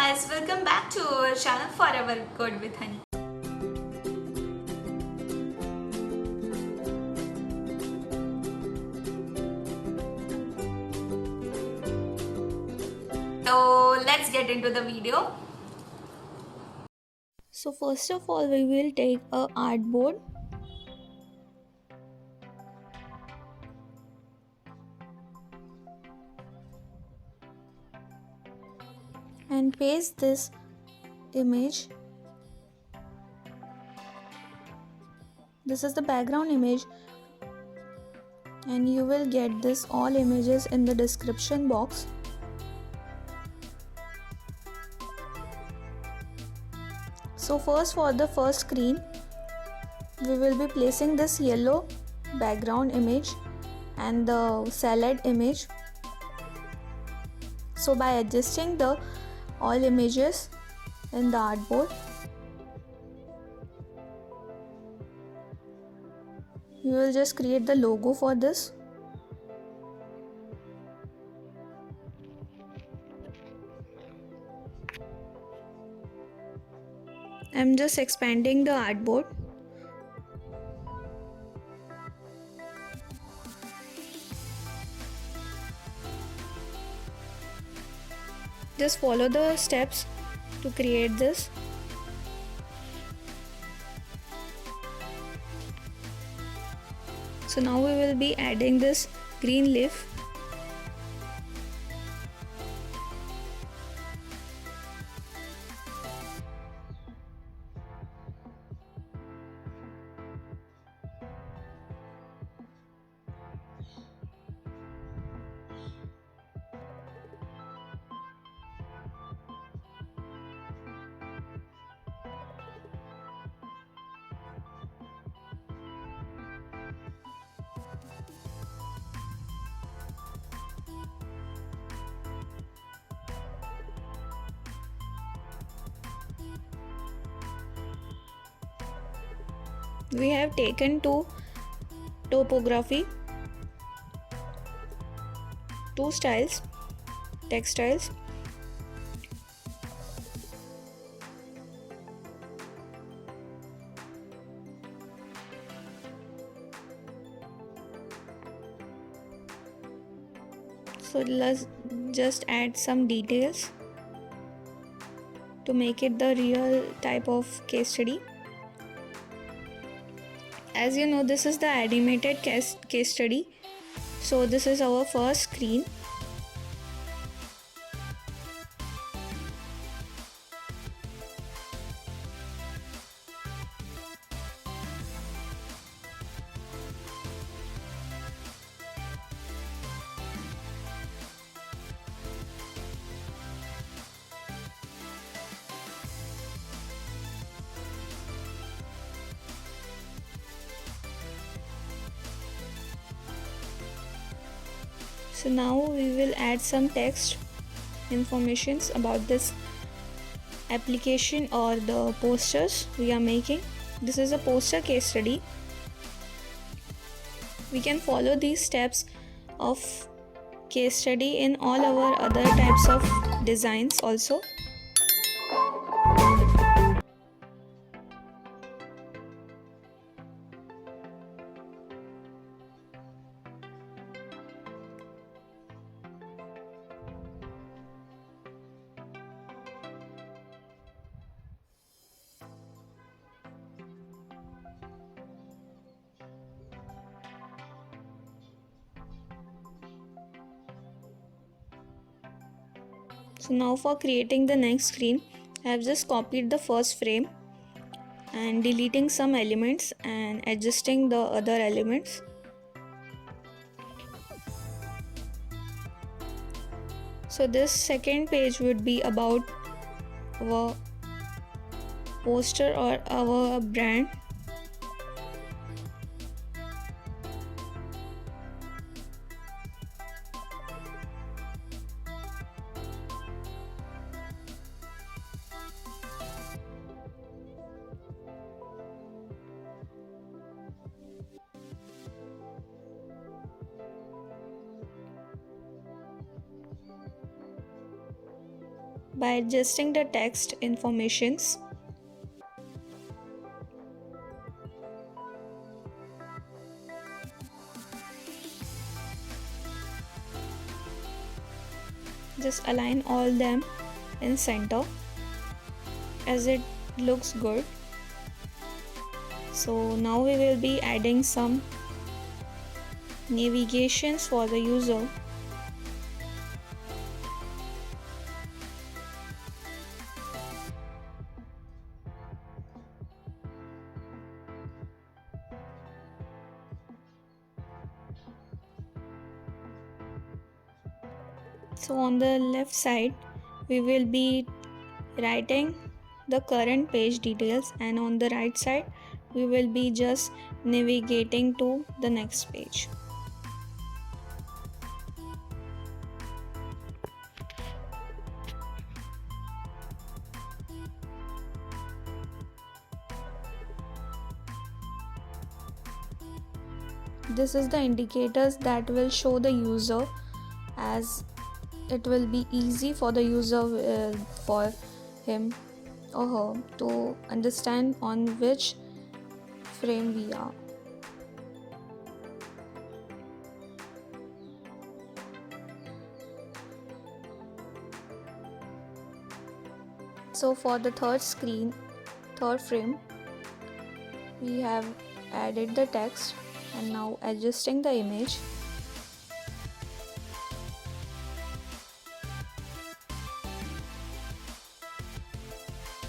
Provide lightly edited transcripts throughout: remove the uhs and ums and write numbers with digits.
guys, welcome back to our channel Forever Good with Honey. So let's get into the video. So first of all, we will take a artboard and paste this image. This is the background image, and you will get this all images in the description box. So first, for the first screen, we will be placing this yellow background image and the salad image. So by adjusting the all images in the artboard, you will just create the logo for this. I'm just expanding the artboard. Just follow the steps to create this. So now we will be adding this green leaf. We have taken two topography, two styles, textiles. So let's just add some details to make it the real type of case study. As you know, this is the animated case study. So this is our first screen. So now we will add some text informations about this application or the posters we are making. This is a poster case study. We can follow these steps of case study in all our other types of designs also. So now for creating the next screen, I have just copied the first frame and deleting some elements and adjusting the other elements. So this second page would be about our poster or our brand. by adjusting the text informations. Just align all them in center as it looks good. So now we will be adding some navigations for the user. So on the left side we will be writing the current page details, and on the right side we will be just navigating to the next page. This is the indicators that will show the user, as it will be easy for the user for him or her to understand on which frame we are. So for the third frame, we have added the text and now adjusting the image.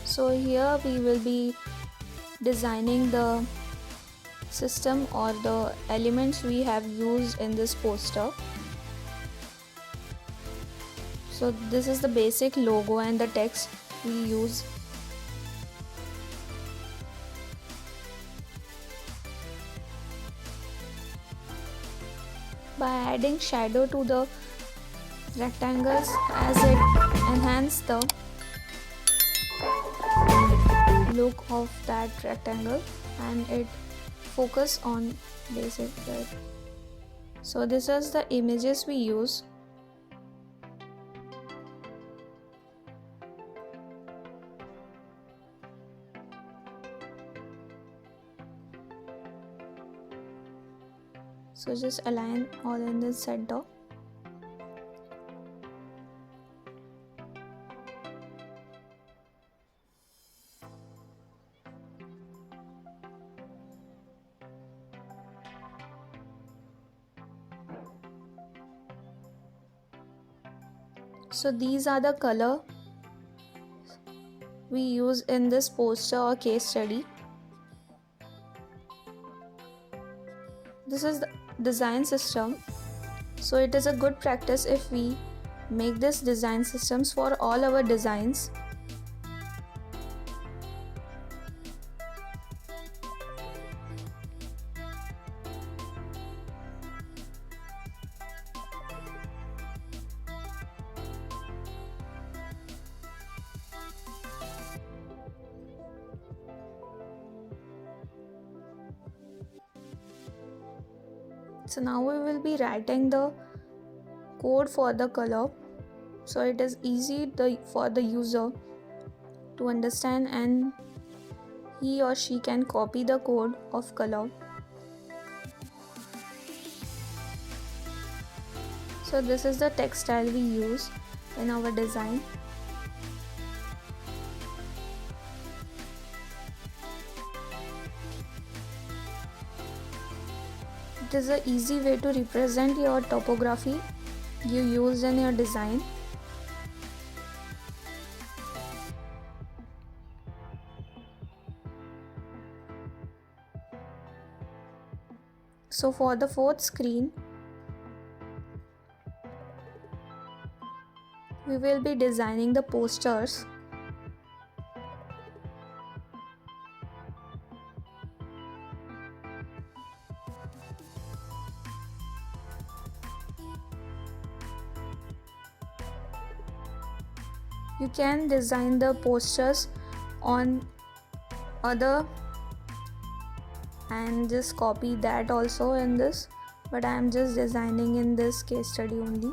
So here we will be designing the system or the elements we have used in this poster. So this is the basic logo and the text we use. By adding shadow to the rectangles, as it enhances the look of that rectangle and it focus on basic that. So this is the images we use. So just align all in the center. So these are the color we use in this poster or case study. This is the design system. So it is a good practice if we make this design systems for all our designs. So now we will be writing the code for the color, so it is easy for the user to understand and he or she can copy the code of color. So this is the text style we use in our design. It is an easy way to represent your topography you use in your design. So for the fourth screen, we will be designing the posters. You can design the posters on other and just copy that also in this, but I am just designing in this case study only.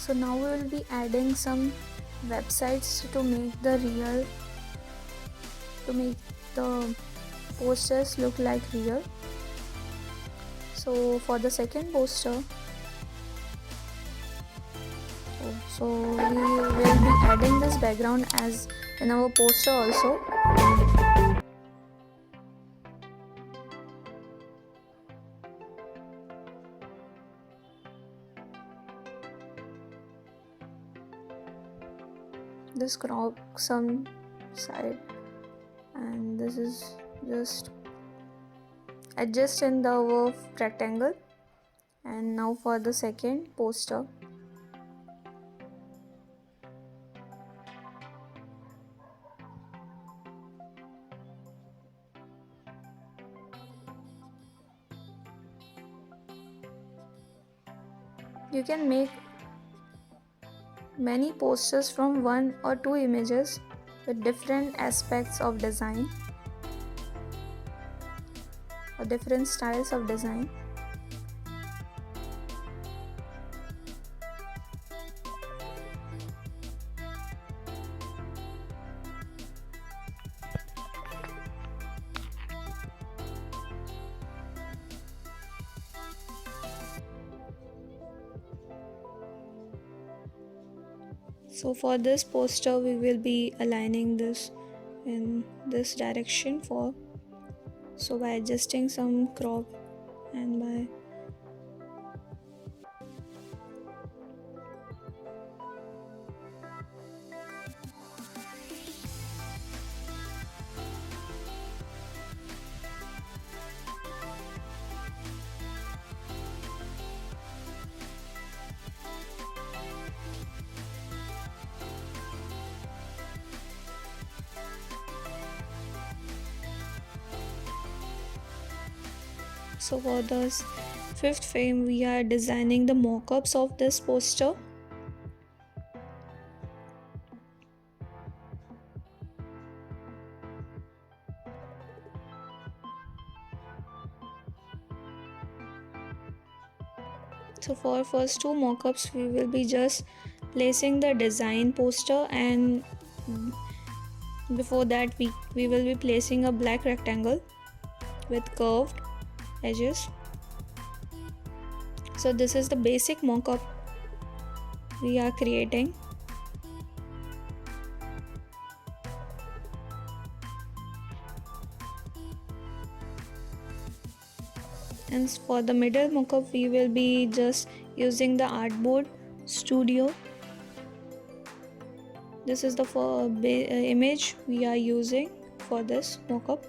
So now we will be adding some websites to make the posters look like real. So for the second poster, so we will be adding this background as in our poster also. This crop some side, and this is just adjust in the rectangle. And now for the second poster, you can make many posters from one or two images with different aspects of design or different styles of design. So for this poster we will be aligning this in this direction by adjusting some crop and by So for the fifth frame we are designing the mock-ups of this poster. So for first two mock-ups we will be just placing the design poster, and before that we will be placing a black rectangle with curved edges. So this is the basic mock-up we are creating. And for the middle mock-up we will be just using the Artboard Studio. This is the image we are using for this mock-up.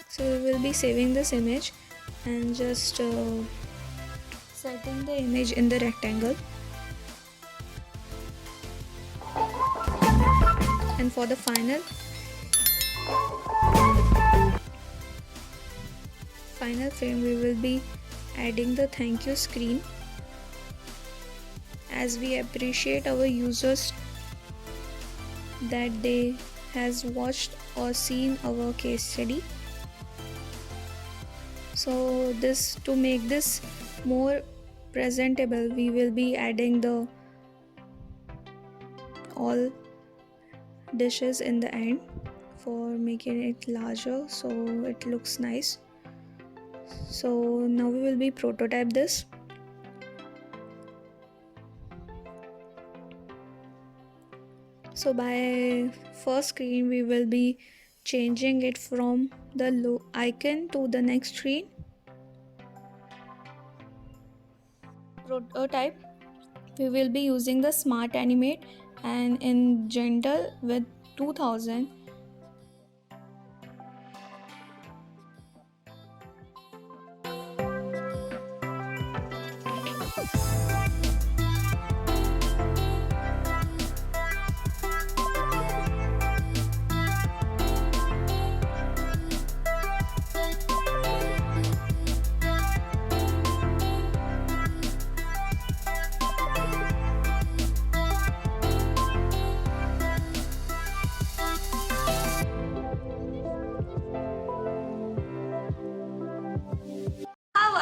So we will be saving this image and just setting the image in the rectangle. And for the final frame we will be adding the thank you screen, as we appreciate our users that they has watched or seen our case study. So this, to make this more presentable, we will be adding the all dishes in the end for making it larger so it looks nice. So now we will be prototype this. So by first screen we will be changing it from the icon to the next screen. Prototype we will be using the smart animate and in gender with 2000.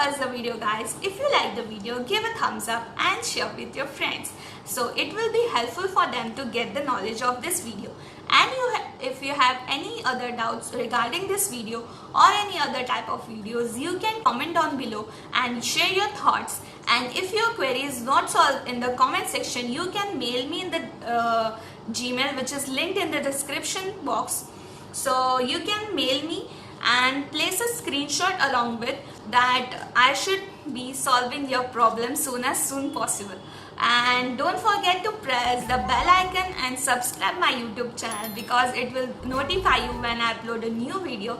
watch the video, guys. If you like the video, give a thumbs up and share with your friends. So it will be helpful for them to get the knowledge of this video. And if you have any other doubts regarding this video or any other type of videos, you can comment down below and share your thoughts. And if your query is not solved in the comment section, you can mail me in the Gmail, which is linked in the description box. So you can mail me and place a screenshot along with that I should be solving your problem soon possible. And don't forget to press the bell icon and subscribe my YouTube channel, because it will notify you when I upload a new video.